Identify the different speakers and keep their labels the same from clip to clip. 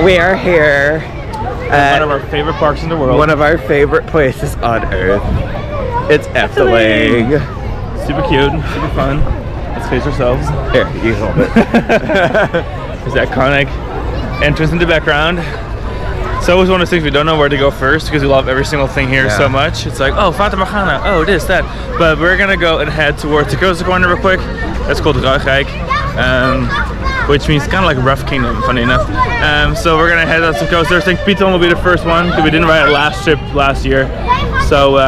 Speaker 1: We are here at
Speaker 2: one of our favorite parks in the world.
Speaker 1: one of our favorite places on earth. It's Efteling.
Speaker 2: Super cute, super fun. Let's face ourselves.
Speaker 1: Here, you hold it.
Speaker 2: There's the iconic entrance in the background. It's always one of those things we don't know where to go first because we love every single thing here so much. It's like, oh, Fata Morgana, oh, this, that. But we're gonna go and head towards the coastal corner real quick. That's called Draak, which means kind of like Rough Kingdom, funny enough. So we're gonna head out to the coast. I think Python will be the first one because we didn't ride our last trip last year. So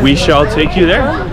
Speaker 2: we shall take you there.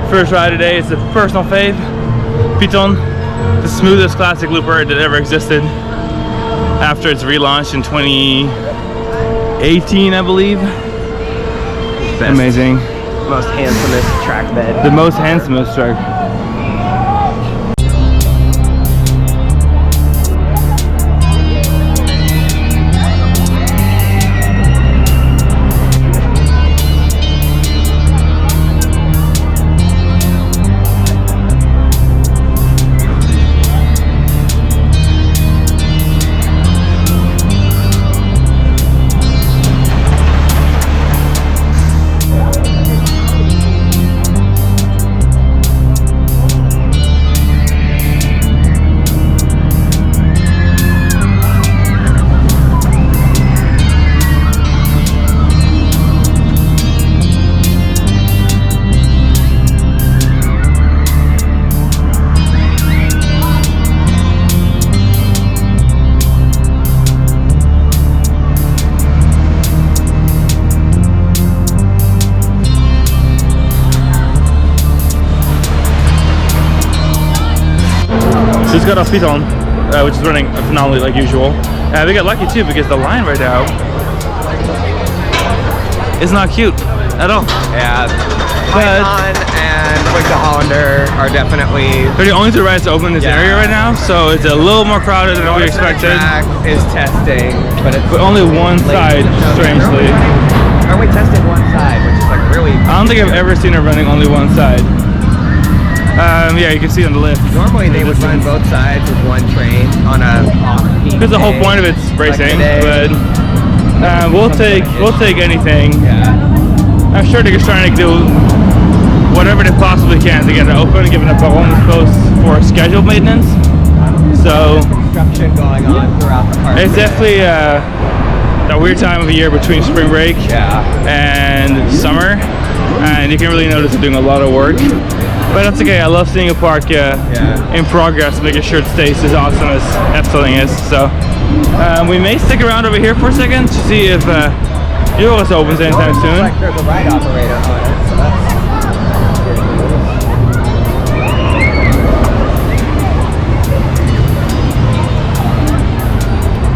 Speaker 2: First ride today is a personal fave. Python, the smoothest classic looper that ever existed after its relaunch in 2018, I believe.
Speaker 1: Best,
Speaker 2: amazing.
Speaker 1: Most handsomest track bed.
Speaker 2: The most handsomest track. Just got off Python, which is running phenomenally like usual. We got lucky too because the line right now is not cute at all.
Speaker 1: Yeah, Python and like the Hollander are definitely...
Speaker 2: They're the only two rides open in this area right now, so it's a little more crowded than we expected.
Speaker 1: Draak is testing, but
Speaker 2: only one side, strangely.
Speaker 1: Or we tested one side, which is like really...
Speaker 2: I don't think I've ever seen her running only one side. Yeah, you can see on the lift.
Speaker 1: Normally they would run both sides with one train on a off-peak.
Speaker 2: Because the whole point of it's racing, but We'll take anything.
Speaker 1: Yeah.
Speaker 2: I'm sure they're just trying to do whatever they possibly can to get it open, given that Baron is closed for scheduled maintenance. So
Speaker 1: Construction going on throughout the park.
Speaker 2: it's definitely that weird time of the year between spring break and summer, and you can really notice they're doing a lot of work. But that's okay. I love seeing a park in progress, making sure it stays as awesome as Efteling is. So we may stick around over here for a second to see if Joris opens anytime soon.
Speaker 1: Like there's a ride operator on it, so that's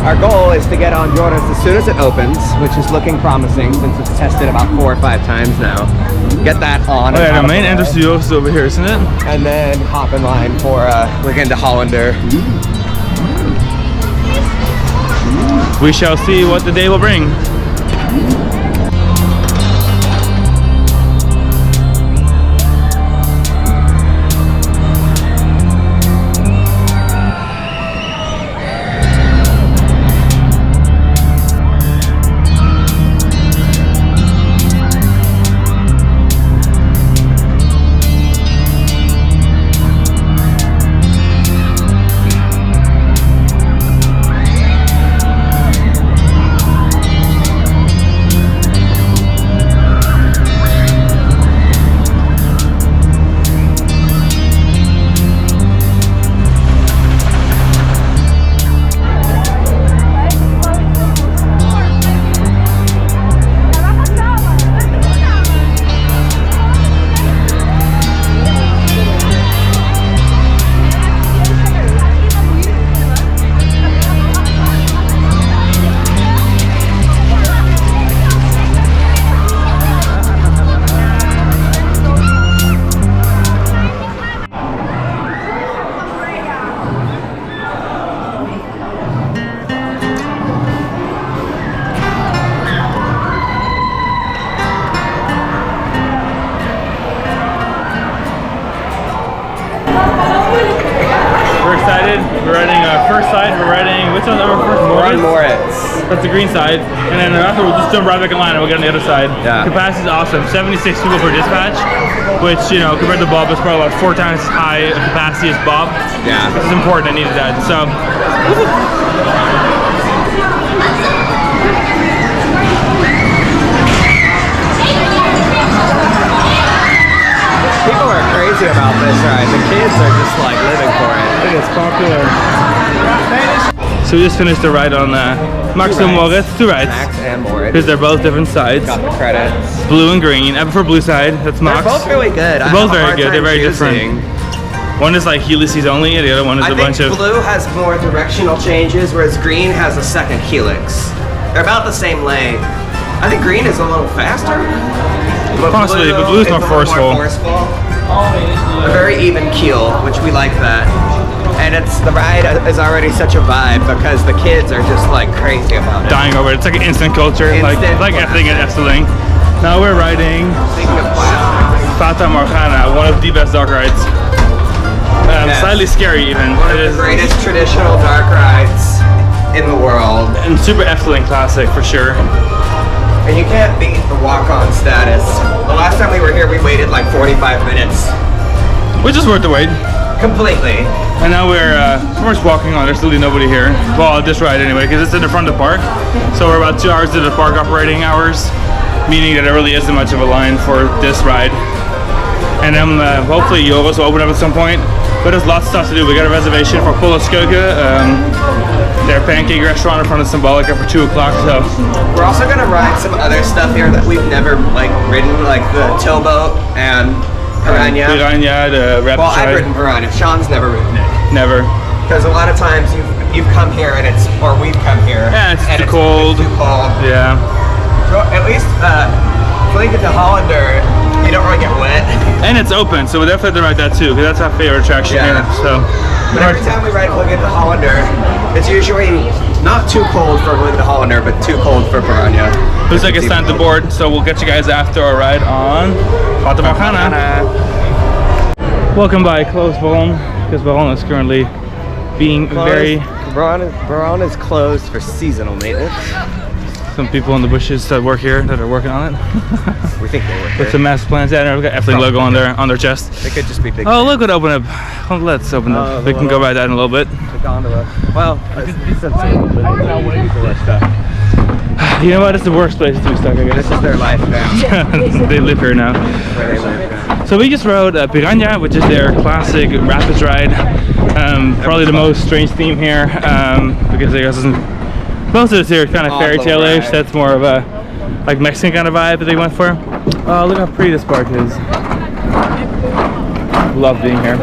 Speaker 1: Our goal is to get on Joris as soon as it opens, which is looking promising since it's tested about 4 or 5 times now. Get that on.
Speaker 2: Oh yeah, the main entrance to Joris is over here, isn't it?
Speaker 1: And then hop in line for Weekend to Hollander.
Speaker 2: We shall see what the day will bring. We're riding first side. We're riding, which one's our first?
Speaker 1: Mauritz.
Speaker 2: That's the green side. And then after we'll just jump right back in line and we'll get on the other side.
Speaker 1: Yeah.
Speaker 2: Capacity is awesome. 76 people per dispatch, which, you know, compared to Bob, is probably about 4 times as high a capacity as Bob.
Speaker 1: Yeah.
Speaker 2: This is important. I needed that. So.
Speaker 1: People are crazy about this ride. The kids are just like living for it.
Speaker 2: It is popular. So we just finished the ride on Max and Mauritz. 2 rides.
Speaker 1: Max and Mauritz.
Speaker 2: Because they're both different sides.
Speaker 1: Got the credits.
Speaker 2: Blue and green. I prefer blue side. That's Max.
Speaker 1: They're both really good.
Speaker 2: They're both very good. They're very different. One is like Ulysses only, and the other one is a bunch of.
Speaker 1: Blue has more directional changes, whereas green has a second helix. They're about the same length. I think green is a little faster.
Speaker 2: Possibly, but blue's more forceful.
Speaker 1: A very even keel, which we like that. And the ride is already such a vibe because the kids are just like crazy about it.
Speaker 2: Dying over it. It's like an instant culture, like Efteling and Efteling. Now we're riding Fata Morgana, one of the best dark rides. Slightly scary even.
Speaker 1: One of the greatest traditional dark rides in the world.
Speaker 2: And super Efteling classic for sure.
Speaker 1: And you can't beat the walk-on status. The last time we were here, we waited like 45 minutes.
Speaker 2: Which is worth the wait.
Speaker 1: Completely.
Speaker 2: And now we're just walking on. There's literally nobody here. Well, this ride anyway, because it's in the front of the park. So we're about 2 hours into the park operating hours, meaning that there really isn't much of a line for this ride. And then hopefully Joris will open up at some point. But there's lots of stuff to do. We got a reservation for their pancake restaurant in front of Symbolica for 2 o'clock. So
Speaker 1: we're also gonna ride some other stuff here that we've never ridden, like the towboat and Piranha.
Speaker 2: The rapid
Speaker 1: Well, I've ridden Piranha. Sean's never ridden it.
Speaker 2: Never.
Speaker 1: Because a lot of times you've come here and we've come here.
Speaker 2: Yeah, it's too cold.
Speaker 1: Too cold.
Speaker 2: Yeah.
Speaker 1: So at least Weekend to Hollander, you don't really get wet.
Speaker 2: And it's open, so we'll definitely ride that too, because that's our favorite attraction here. So.
Speaker 1: But every time we ride Weekend to Hollander, it's usually not too cold for Weekend to Hollander, but too cold for Piranha.
Speaker 2: Looks like it's time to board, so we'll get you guys after our ride on Fata Morgana. Welcome by closed Baron, because Baron is currently being very...
Speaker 1: Baron is closed for seasonal maintenance.
Speaker 2: some people in the bushes that work here that are working on it.
Speaker 1: We think they work
Speaker 2: With some master plans. Yeah, we've got Efteling logo on their chest.
Speaker 1: They could just be big.
Speaker 2: Oh, look what opened up. Oh, let's open up. We can go by that in a little bit.
Speaker 1: Well,
Speaker 2: you know what? It's the worst place to be stuck, I guess.
Speaker 1: This is their life now.
Speaker 2: They live here now.
Speaker 1: Where they live now.
Speaker 2: So we just rode Piranha, which is their classic rapids ride. Probably the most strange theme here because I guess most of this here is kind of fairy tale-ish. That's more of a like Mexican kind of vibe that they went for. Oh, look how pretty this park is. Love being here.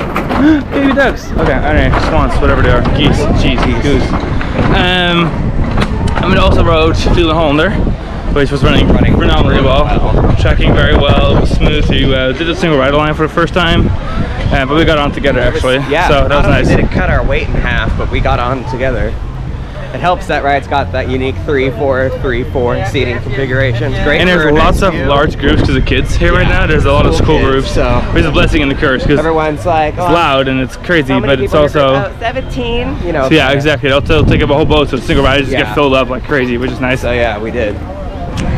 Speaker 2: Baby ducks. Okay, alright, swans, whatever they are. Geese, goose. And we also rode to the Hollander, which was running phenomenally well. Tracking very well, it was smooth. You did a single ride line for the first time, but we got on together actually.
Speaker 1: Yeah,
Speaker 2: so that was nice.
Speaker 1: We didn't cut our weight in half, but we got on together. It helps that ride's got that unique 3-4-3-4 seating configuration. It's great.
Speaker 2: And there's lots of large groups because of kids here right now. There's a lot of school groups.
Speaker 1: So
Speaker 2: there's a blessing in the curse because
Speaker 1: everyone's like,
Speaker 2: it's loud and it's crazy, but it's also
Speaker 1: 17. You know.
Speaker 2: So yeah, exactly. They'll take up a whole boat, so the single rides just get filled up like crazy, which is nice.
Speaker 1: So yeah, we did.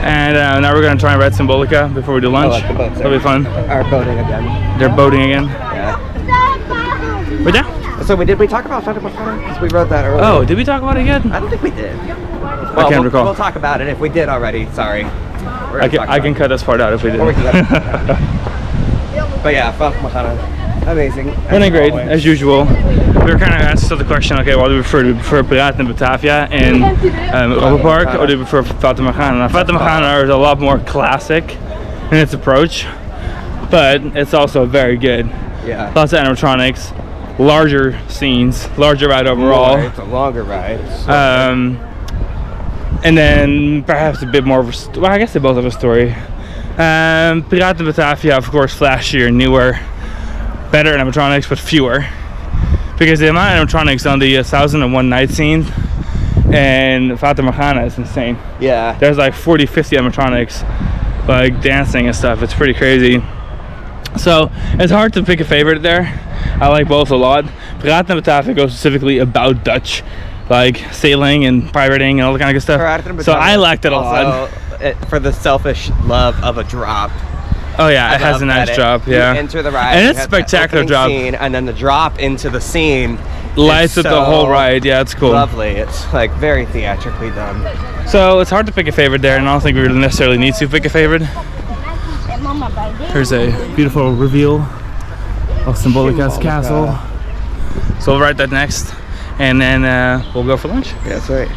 Speaker 2: And now we're gonna try and ride Symbolica before we do lunch.
Speaker 1: The boats
Speaker 2: That'll be fun.
Speaker 1: Are boating again.
Speaker 2: They're boating again.
Speaker 1: Yeah.
Speaker 2: But yeah.
Speaker 1: So did we talk about Symbolica? Because we wrote that earlier.
Speaker 2: Oh, did we talk about it yet?
Speaker 1: I don't think we did.
Speaker 2: I can't recall.
Speaker 1: We'll talk about it if we did already. Sorry.
Speaker 2: I can cut this part out if we did.
Speaker 1: Or we can cut it out. But yeah, Symbolica, amazing.
Speaker 2: Running great as usual. We were kind of asked the question, okay, what do we prefer? Do we prefer Piraten in Batavia in Europa Park, or do we prefer Fata Morgana? Now, Fata Morgana is a lot more classic in its approach, but it's also very good.
Speaker 1: Yeah.
Speaker 2: Lots of animatronics, larger scenes, larger ride overall.
Speaker 1: It's a longer ride.
Speaker 2: And then perhaps a bit more of a well, I guess they both have a story. Piraten in Batavia, of course, flashier, newer, better animatronics, but fewer. Because the amount of animatronics on the 1001 Night scene and Fata Morgana is insane.
Speaker 1: Yeah.
Speaker 2: There's like 40, 50 animatronics, like dancing and stuff. It's pretty crazy. So it's hard to pick a favorite there. I like both a lot. Piraten in Batavia goes specifically about Dutch, like sailing and pirating and all that kind of good stuff. So I liked it a lot.
Speaker 1: For the selfish love of a drop.
Speaker 2: Oh yeah, it has a nice drop. Yeah.
Speaker 1: You enter the ride,
Speaker 2: and it's a spectacular drop.
Speaker 1: Scene, and then the drop into the scene
Speaker 2: lights up the whole ride. Yeah, it's cool.
Speaker 1: Lovely. It's like very theatrically done.
Speaker 2: So it's hard to pick a favorite there, and I don't think we really necessarily need to pick a favorite. Here's a beautiful reveal of Symbolica's castle. So we'll ride that next, and then we'll go for lunch.
Speaker 1: Yeah, that's right.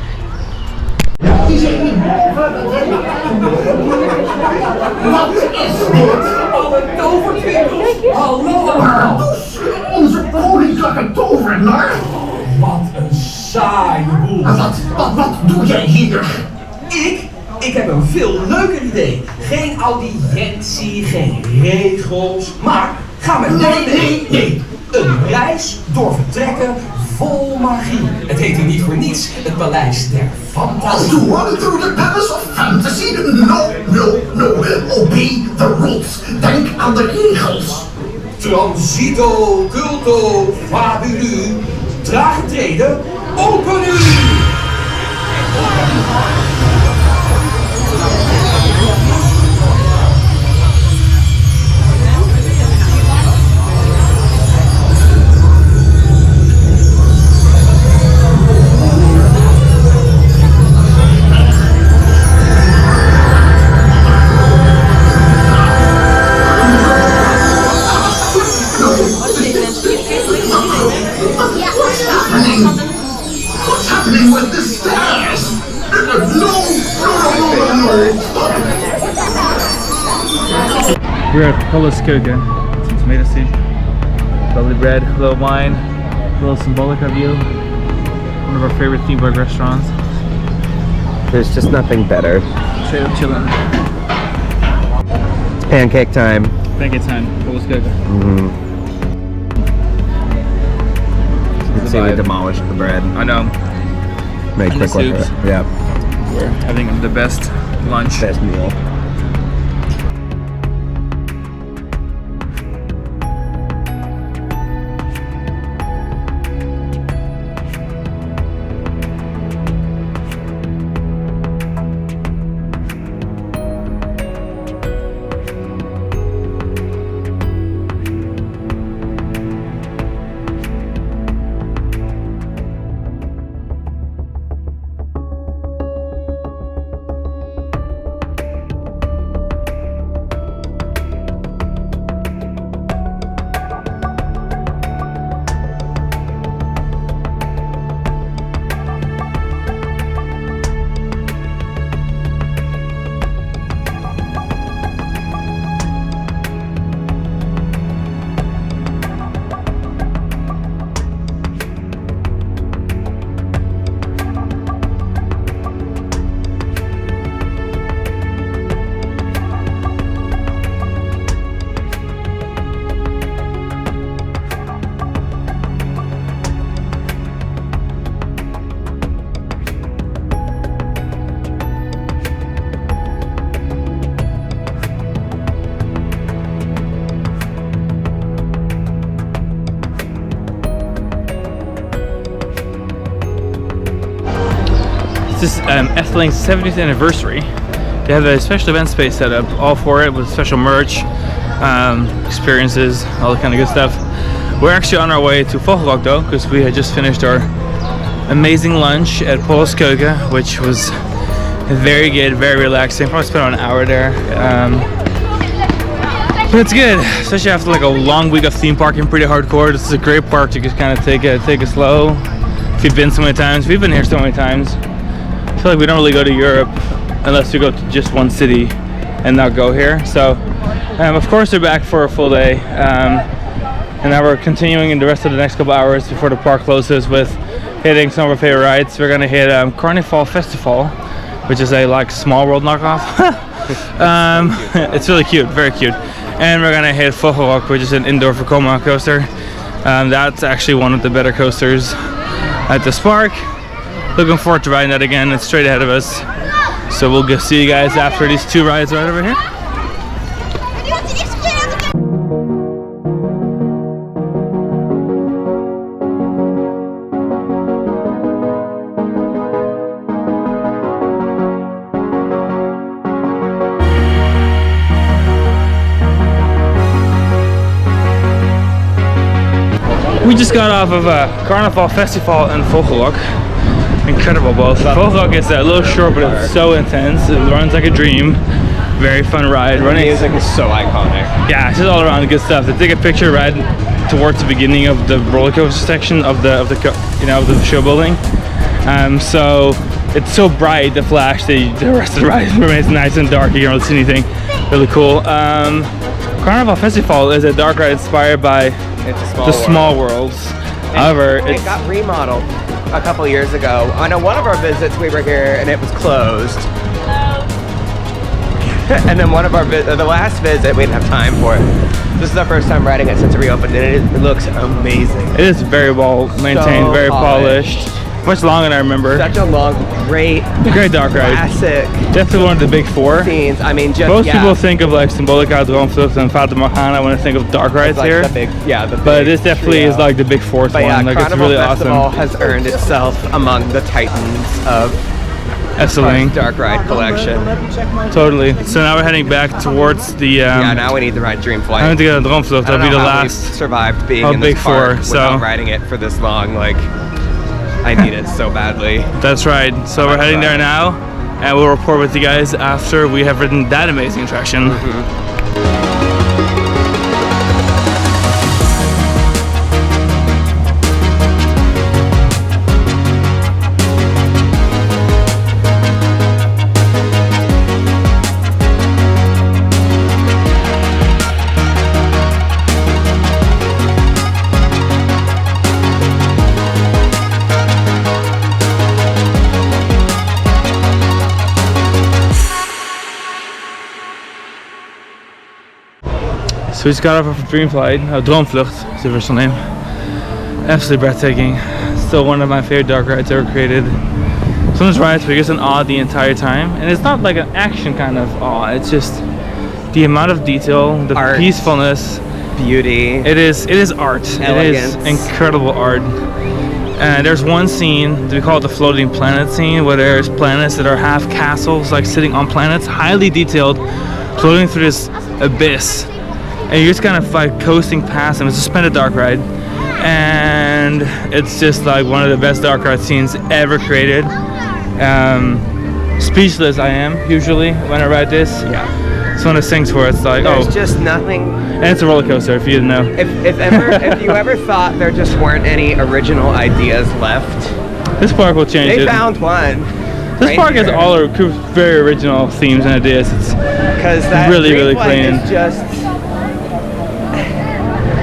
Speaker 3: Wat is dit? Alle tovertwinkels. Hallo allemaal. Onze koninklijke tovenaar. Wat een saaie boel. Wat doe jij hier? Ik heb een veel leuker idee. Geen audiëntie, geen regels, maar ga met mij mee. Nee. Een reis door vertrekken vol magie. Het heet hier niet voor niets het Paleis der Fantasie. To run through the Palace of Fantasy? No. Obey the rules. Denk aan de regels. Transito, culto, fabulu. Trage treden, open u! What's happening with the stairs? No.
Speaker 2: We're at Symbolica. Some tomato soup, lovely bread, a little wine, a little Symbolica view. One of our favorite theme park restaurants.
Speaker 1: There's just nothing better.
Speaker 2: Straight up chilling.
Speaker 1: It's pancake time.
Speaker 2: Pancake time, Symbolica.
Speaker 1: You can see we demolished the bread.
Speaker 2: I know.
Speaker 1: Made
Speaker 2: And
Speaker 1: quick
Speaker 2: the
Speaker 1: work of
Speaker 2: soups.
Speaker 1: it. Yeah.
Speaker 2: We're having the best lunch.
Speaker 1: Best meal.
Speaker 2: is Efteling's 70th anniversary. They have a special event space set up all for it with special merch, experiences, all that kind of good stuff. We're actually on our way to Vogelrok though, because we had just finished our amazing lunch at Paul's Keuken, which was very good, very relaxing. Probably spent an hour there. But it's good, especially after like a long week of theme parking, pretty hardcore. This is a great park to just kind of take it slow. If you've been so many times, we've been here so many times. I feel like we don't really go to Europe unless we go to just one city and not go here. So, of course, we're back for a full day. And now we're continuing in the rest of the next couple hours before the park closes with hitting some of our favorite rides. We're gonna hit Carnival Festival, which is a like Small World knockoff. It's really cute, very cute. And we're gonna hit Vogelrok, which is an indoor Vekoma coaster. That's actually one of the better coasters at this park. Looking forward to riding that again. It's straight ahead of us. So we'll go see you guys after these two rides right over here. We just got off of Carnival Festival in Vogelrok. Incredible both. Vogelrok is a little short, but it's so intense. It runs like a dream. Very fun ride.
Speaker 1: The music is so iconic.
Speaker 2: Yeah, it's just all around good stuff. They take a picture right towards the beginning of the roller coaster section of the show building. So it's so bright, the flash. The rest of the ride remains nice and dark. You can't really see anything. Really cool. Carnival Festival is a dark ride inspired by the small worlds. However,
Speaker 1: it got remodeled a couple years ago. I know one of our visits we were here and it was closed. And then the last visit we didn't have time for it. This is our first time riding it since it reopened, and it looks amazing.
Speaker 2: It is very well maintained, very polished. Much longer than I remember.
Speaker 1: Such a long, great
Speaker 2: dark ride.
Speaker 1: Classic.
Speaker 2: Definitely one of the big four.
Speaker 1: Scenes. I mean, just
Speaker 2: most people think of like Symbolica, Droomvlucht, and Fata Morgana when they think of dark rides
Speaker 1: like
Speaker 2: here. But this definitely is like the big fourth one. Like it's really
Speaker 1: Festival
Speaker 2: awesome.
Speaker 1: has earned itself among the titans of
Speaker 2: Efteling
Speaker 1: dark ride collection.
Speaker 2: Totally. So now we're heading back towards the.
Speaker 1: Yeah, now we need to ride Dream Flight.
Speaker 2: I need to get a Droomvlucht. That'll be the last.
Speaker 1: Survived being in this park without riding it for this long. Like, I need it so badly.
Speaker 2: That's right. So we're heading there now, and we'll report with you guys after we have ridden that amazing attraction. So we just got off of Dream Flight, Droomvlucht is the official name. Absolutely breathtaking. Still one of my favorite dark rides ever created. Some of those rides were just in awe the entire time, and it's not like an action kind of awe. It's just the amount of detail, the art, peacefulness,
Speaker 1: beauty.
Speaker 2: It is art.
Speaker 1: Elegance.
Speaker 2: It is incredible art. And there's one scene, we call it the floating planet scene, where there's planets that are half castles, like sitting on planets, highly detailed, floating through this abyss. And you're just kind of like coasting past them. It's a suspended dark ride, and it's just like one of the best dark ride scenes ever created. Speechless I am usually when I ride this. Yeah, it's one of those things where it's like,
Speaker 1: there's just nothing.
Speaker 2: And it's a roller coaster, if you didn't know.
Speaker 1: If you ever thought there just weren't any original ideas left,
Speaker 2: this park will change it.
Speaker 1: They found one.
Speaker 2: This park has all very original themes and ideas. It's really clean.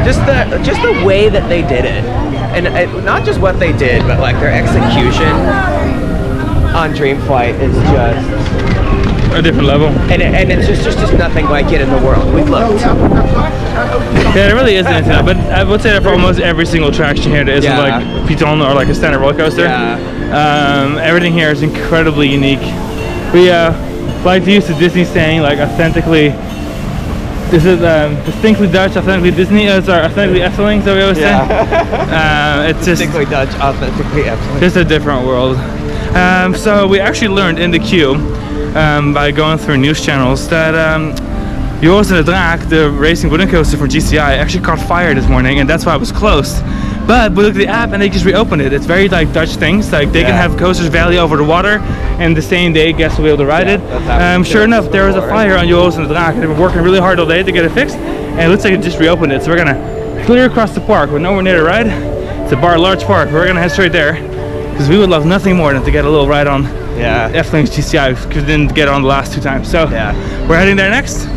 Speaker 1: Just the way that they did it, and not just what they did, but like their execution on Dream Flight is just
Speaker 2: a different level.
Speaker 1: And it's just nothing like it in the world. We've looked.
Speaker 2: Yeah, there really isn't anything. But I would say that for almost every single attraction here, there isn't like Python or like a standard roller coaster.
Speaker 1: Yeah.
Speaker 2: Everything here is incredibly unique. We like to use the Disney saying, like authentically. This is distinctly Dutch, authentically Disney. Authentically Efteling, so we always say. It's just
Speaker 1: distinctly Dutch, authentically Efteling.
Speaker 2: Just a different world. So we actually learned in the queue by going through news channels that Joris and the Draak, the racing wooden coaster from GCI, actually caught fire this morning, and that's why it was closed. But we looked at the app and they just reopened it. It's very like Dutch things, like they can have coasters valley over the water, and the same day guests will be able to ride it. Sure enough, there was a fire on Joris and the Draak, and they've been working really hard all day to get it fixed, and it looks like it just reopened it. So we're gonna clear across the park. We're nowhere near the ride. It's a large park. We're gonna head straight there because we would love nothing more than to get a little ride on Efteling's GCI, because we didn't get it on the last 2 times. So we're heading there next.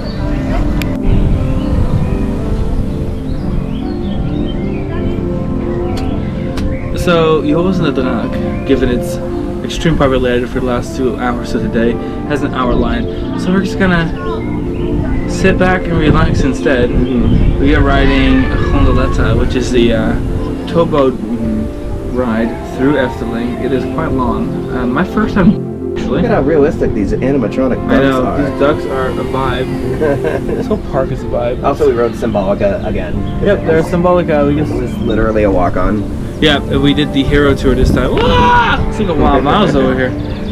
Speaker 2: So Joris and the Draak, given its extreme popularity for the last 2 hours of the day, has an hour line. So we're just gonna sit back and relax instead. We are riding Gondoletta, which is the towboat ride through Efteling. It is quite long. My first time, actually.
Speaker 1: Look at how realistic these animatronic ducks
Speaker 2: I know,
Speaker 1: are.
Speaker 2: these ducks are a vibe. This whole park is a vibe.
Speaker 1: Also, we rode Symbolica again.
Speaker 2: Yep, there's Symbolica.
Speaker 1: It was literally a walk-on.
Speaker 2: Yeah, we did the hero tour this time. It's like a wild miles over here.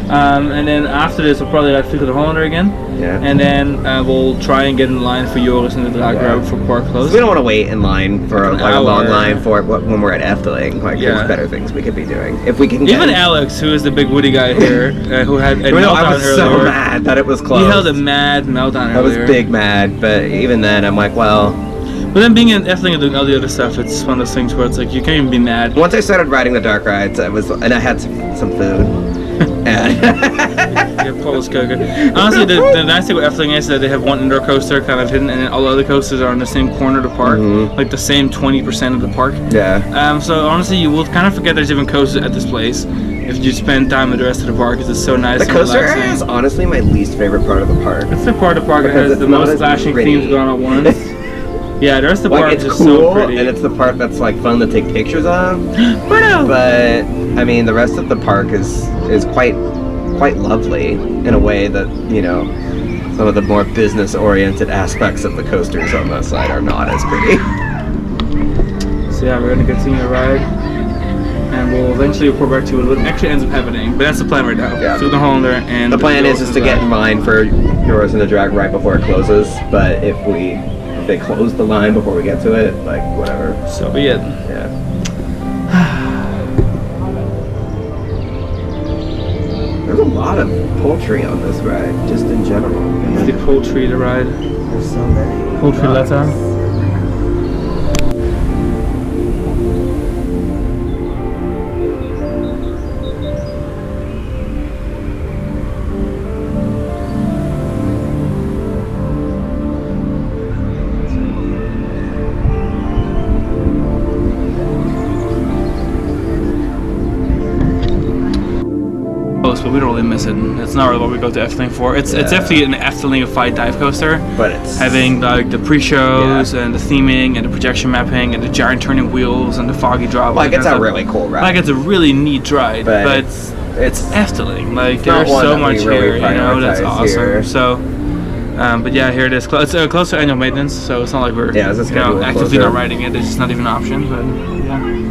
Speaker 2: And then after this, we'll probably ride Vliegende Hollander again.
Speaker 1: Yeah.
Speaker 2: And then we'll try and get in line for Joris and the Draak right before park close.
Speaker 1: We don't want to wait in line for
Speaker 2: An
Speaker 1: a
Speaker 2: hour.
Speaker 1: long line for when we're at Efteling. Like, there's better things we could be doing if we can.
Speaker 2: Even Alex, who is the big woody guy here, who had a meltdown
Speaker 1: I was
Speaker 2: earlier.
Speaker 1: so mad that it was closed.
Speaker 2: He held a mad meltdown
Speaker 1: I was
Speaker 2: earlier.
Speaker 1: big mad, but even then, I'm like, well.
Speaker 2: But then being in Efteling and doing all the other stuff, it's one of those things where it's like you can't even be mad.
Speaker 1: Once I started riding the dark rides, I had some food.
Speaker 2: Yeah, Paul's cooking. Honestly, the nice thing with Efteling is that they have one indoor coaster kind of hidden, and then all the other coasters are in the same corner of the park, like the same 20% of the park.
Speaker 1: Yeah.
Speaker 2: So honestly, you will kind of forget there's even coasters at this place if you spend time with the rest of the park, because it's so nice.
Speaker 1: The coaster
Speaker 2: and
Speaker 1: area is
Speaker 2: relaxing.
Speaker 1: honestly my least favorite part of the park.
Speaker 2: It's the part of the park that
Speaker 1: Because
Speaker 2: has the
Speaker 1: it's not
Speaker 2: most
Speaker 1: as
Speaker 2: flashing
Speaker 1: pretty.
Speaker 2: themes going on at once. Yeah, the rest of the park
Speaker 1: It's
Speaker 2: is
Speaker 1: cool,
Speaker 2: so pretty.
Speaker 1: and it's the part that's like fun to take pictures of.
Speaker 2: But
Speaker 1: I mean, the rest of the park is quite lovely in a way that, you know, some of the more business-oriented aspects of the coasters on that side are not as pretty.
Speaker 2: So yeah, we're gonna continue to ride, and we'll eventually report back to you what actually ends up happening. But that's the plan right now.
Speaker 1: Yeah.
Speaker 2: Through the Hollander and
Speaker 1: The plan is to get in line for Joris and the Draak right before it closes, but if they close the line before we get to it, like, whatever.
Speaker 2: So be it.
Speaker 1: Yeah. There's a lot of poultry on this ride, just in general.
Speaker 2: It's the poultry to ride.
Speaker 1: There's so many.
Speaker 2: Poultry letter. But we don't really miss it. It's not really what we go to Efteling for. It's definitely an Efteling-ified dive coaster.
Speaker 1: But it's
Speaker 2: having like the pre-shows and the theming and the projection mapping and the giant turning wheels and the foggy drop.
Speaker 1: like it's a really cool ride.
Speaker 2: Like it's a really neat ride, but it's Efteling. Like there's so much here, you know, that's awesome.
Speaker 1: Here.
Speaker 2: So, but yeah, here it is. It's close to annual maintenance, so it's not like we're
Speaker 1: it's
Speaker 2: you know, actively
Speaker 1: closer.
Speaker 2: not riding it. It's just not even an option. But yeah.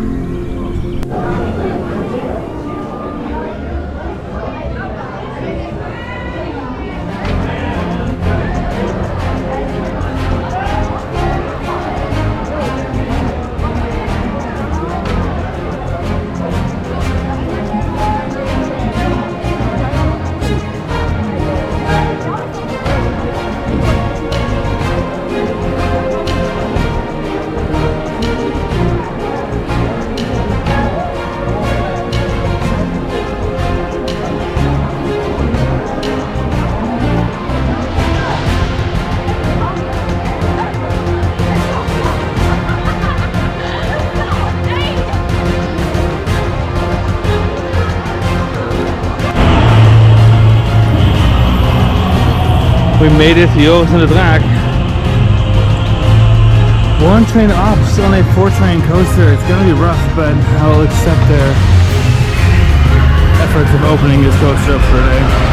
Speaker 2: We made it to Joris and the Draak. One train ops on a 4-train coaster. It's gonna be rough, but I'll accept their efforts of opening this coaster up for a day.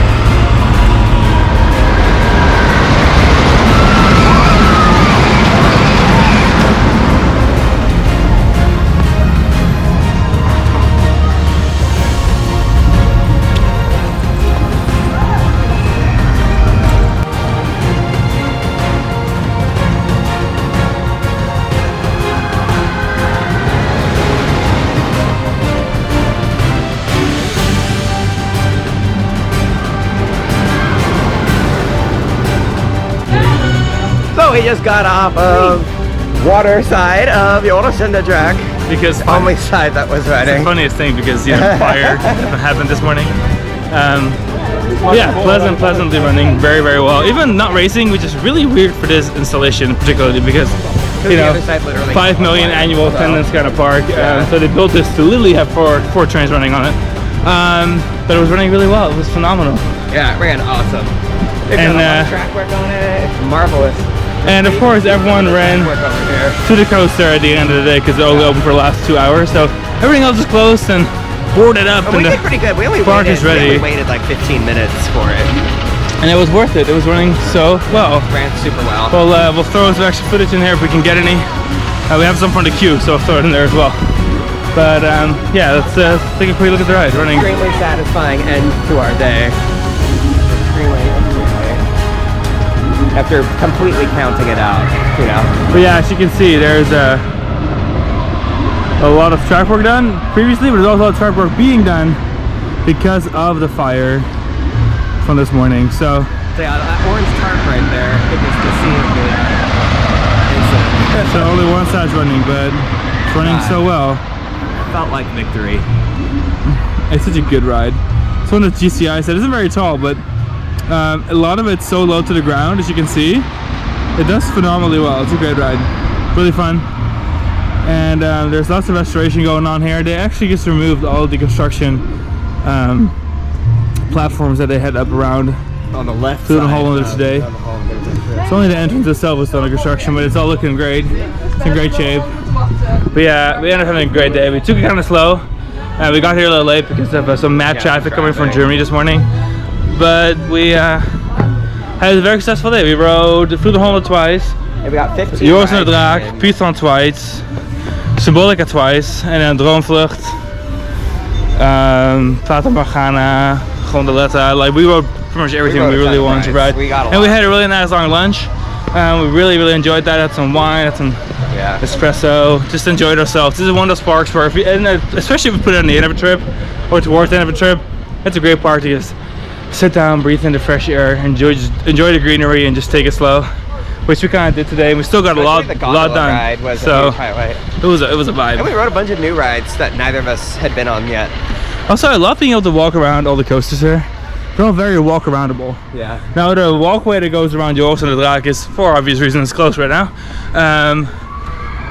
Speaker 1: we just got off of water side of Joris and the Draak.
Speaker 2: Because
Speaker 1: Only side that was
Speaker 2: it's the
Speaker 1: riding.
Speaker 2: funniest thing because fire happened this morning. Yeah, pleasantly running very well. Even not racing, which is really weird for this installation particularly because you know, 5 million annual attendance kind of park. So they built this to literally have four trains running on it. But it was running really well. It was phenomenal.
Speaker 1: Yeah, it ran awesome.
Speaker 2: And
Speaker 1: track work on it. It's marvelous.
Speaker 2: and of course everyone ran to the coaster at the end of the day because they're only open for the last 2 hours. So everything else is closed and boarded up.
Speaker 1: But we did pretty good. We only waited like 15 minutes for it.
Speaker 2: And it was worth it. It was running so well.
Speaker 1: Ran super well.
Speaker 2: We'll throw some extra footage in here if we can get any. We have some from the queue, so I'll throw it in there as well. But yeah, let's take a quick look at the ride. Running.
Speaker 1: Extremely satisfying end to our day. Extremely. After completely counting it out, you know.
Speaker 2: But yeah, as you can see, there's a lot of track work done previously, but there's also a lot of track work being done because of the fire from this morning. So
Speaker 1: yeah, that orange tarp right there, it was the scene of
Speaker 2: so only one side's running, but it's running so well.
Speaker 1: Felt like victory.
Speaker 2: It's such a good ride. It's one of the GCI said. It isn't very tall, but a lot of it's so low to the ground, as you can see. It does phenomenally well. It's a great ride. Really fun. And there's lots of restoration going on here. They actually just removed all the construction platforms that they had up around
Speaker 1: on the left
Speaker 2: through
Speaker 1: side.
Speaker 2: the hole in today. It's only the entrance itself was under construction, but it's all looking great. It's in great shape. But yeah, we ended up having a great day. We took it kind of slow. We got here a little late because of some mad traffic coming from Germany this morning. But we had a very successful day. We rode through the hole twice.
Speaker 1: Yeah, we got 15
Speaker 2: Joris and the Draak, Python twice, Symbolica twice, and then Droomvlucht, Fata Morgana, Gondoletta. Like we rode pretty much everything we really wanted to ride. And we had a really nice long lunch. We really enjoyed that. Had some wine, had some espresso. Just enjoyed ourselves. This is one of those parks where, especially if we put it on the end of a trip or towards the end of a trip, it's a great park to just sit down, breathe in the fresh air, enjoy the greenery, and just take it slow. Which we kind of did today. We still got a lot done.
Speaker 1: Ride was
Speaker 2: so
Speaker 1: a huge highlight.
Speaker 2: It was a vibe.
Speaker 1: And we rode a bunch of new rides that neither of us had been on yet.
Speaker 2: Also, I love being able to walk around all the coasters here. They're all very walk-aroundable.
Speaker 1: Yeah.
Speaker 2: Now the walkway that goes around Joris and the Draak is, for obvious reasons, closed right now.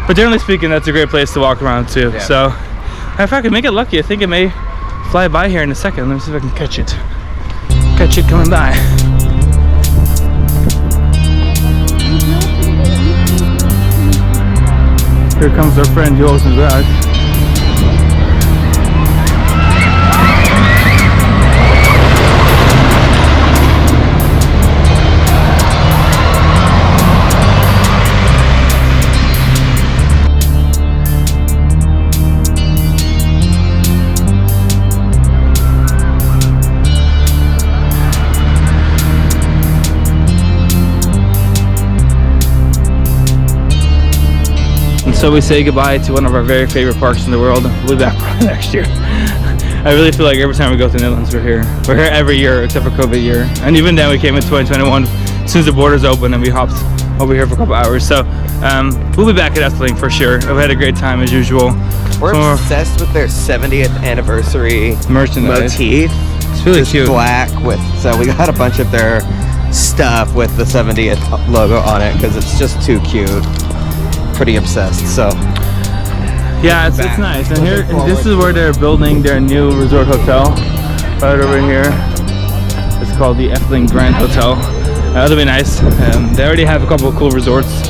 Speaker 2: But generally speaking, that's a great place to walk around too.
Speaker 1: Yeah.
Speaker 2: So, if I can make it lucky, I think it may fly by here in a second. Let me see if I can catch it. Catch it coming by. Here comes our friend Joris and the Draak. So we say goodbye to one of our very favorite parks in the world. We'll be back next year. I really feel like every time we go to the Netherlands, we're here. We're here every year except for COVID year. And even then we came in 2021 as soon as the borders opened and we hopped over here for a couple hours. So we'll be back at Efteling for sure. We had a great time as usual.
Speaker 1: We're obsessed with their 70th anniversary
Speaker 2: merchandise
Speaker 1: motif.
Speaker 2: It's really cute.
Speaker 1: Black with, so we got a bunch of their stuff with the 70th logo on it because it's just too cute. Pretty obsessed, so
Speaker 2: yeah, it's nice. And here, this is where they're building their new resort hotel right over here. It's called the Efteling Grand Hotel. That'll be nice. They already have a couple of cool resorts,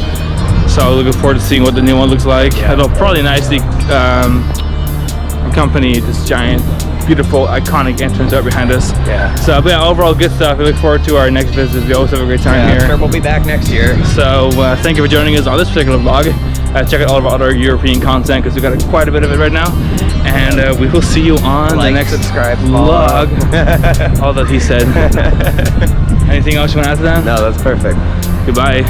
Speaker 2: so looking forward to seeing what the new one looks like. It'll probably nicely accompany this giant, beautiful, iconic entrance right behind us.
Speaker 1: Yeah.
Speaker 2: So, but yeah, overall good stuff. We look forward to our next visit. We always have a great time here.
Speaker 1: Sure, we'll be back next year.
Speaker 2: So thank you for joining us on this particular vlog. Check out all of our other European content because we've got quite a bit of it right now. And we will see you on the next
Speaker 1: subscribe,
Speaker 2: vlog. All that he said. Anything else you want to add to that?
Speaker 1: No, that's perfect.
Speaker 2: Goodbye.